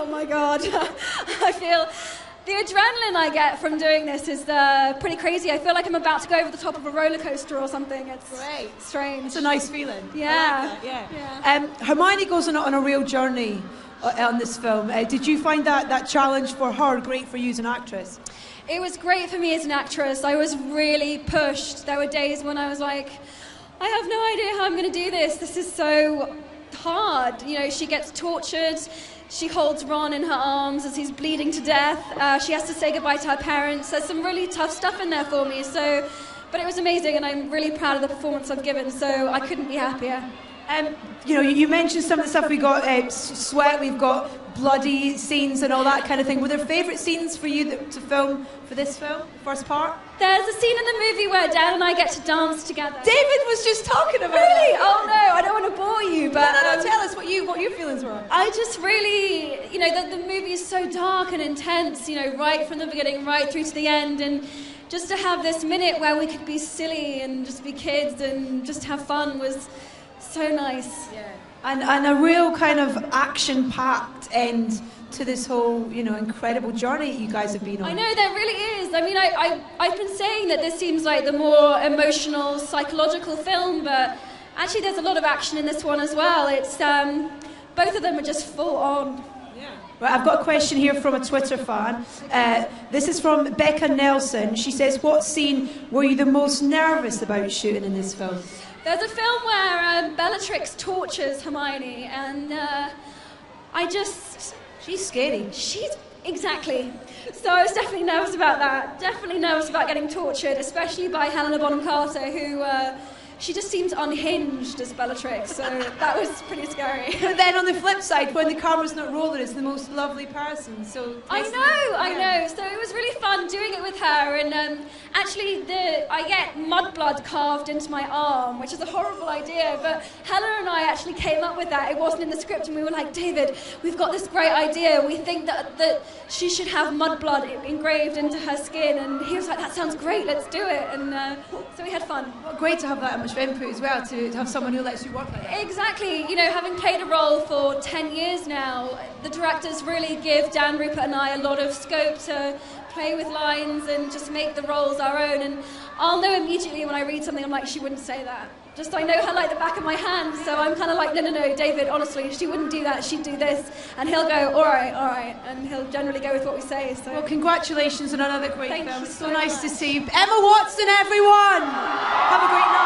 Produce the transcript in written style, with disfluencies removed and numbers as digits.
Oh my God. I feel the adrenaline I get from doing this is pretty crazy. I feel like I'm about to go over the top of a roller coaster or something. It's great. Strange. It's a nice feeling. Yeah. I like that, Hermione goes on a real journey on this film. Did you find that challenge for her great for you as an actress? It was great for me as an actress. I was really pushed. There were days when I was like, I have no idea how I'm going to do this. This is so hard. You know, she gets tortured. She holds Ron in her arms as he's bleeding to death. She has to say goodbye to her parents. There's some really tough stuff in there for me. But it was amazing, and I'm really proud of the performance I've given, so I couldn't be happier. You know, you mentioned some of the stuff. We got sweat, we've got bloody scenes and all that kind of thing. Were there favourite scenes for you to film for this film, the first part? There's a scene in the movie where Dad and I get to dance together. David was just talking about Really? it. Oh no, I don't want to bore you, but... No, tell us what your feelings were. I just really, you know, the movie is so dark and intense, you know, right from the beginning, right through to the end, and just to have this minute where we could be silly and just be kids and just have fun was so nice. Yeah. And a real kind of action-packed end to this whole, you know, incredible journey you guys have been on. I know, there really is. I mean, I've been saying that this seems like the more emotional, psychological film, but actually there's a lot of action in this one as well. It's both of them are just full on. Yeah. Right, I've got a question here from a Twitter fan. This is from Becca Nelson. She says, what scene were you the most nervous about shooting in this film? There's a film where Bellatrix tortures Hermione, and She's scary. Exactly. So I was definitely nervous about that. Definitely nervous about getting tortured, especially by Helena Bonham Carter, who... she just seems unhinged as Bellatrix, so that was pretty scary. But then on the flip side, when the camera's not rolling, it's the most lovely person. So I know. So it was really fun doing it with her, and actually I get mudblood carved into my arm, which is a horrible idea, but Helena and I actually came up with that. It wasn't in the script, and we were like, David, we've got this great idea. We think that she should have mudblood engraved into her skin, and he was like, that sounds great, let's do it. And so we had fun. Well, great to have that much input as well, to have someone who lets you work like that. Exactly. You know, having played a role for 10 years now, the directors really give Dan, Rupert and I a lot of scope to play with lines and just make the roles our own. And I'll know immediately when I read something, I'm like, she wouldn't say that. Just I know her like the back of my hand, so I'm kind of like, no, David, honestly, she wouldn't do that, she'd do this. And he'll go, all right, and he'll generally go with what we say. So. Well, congratulations on another great Thank film. you It's so so nice much. to see you. Emma Watson, everyone! Have a great night.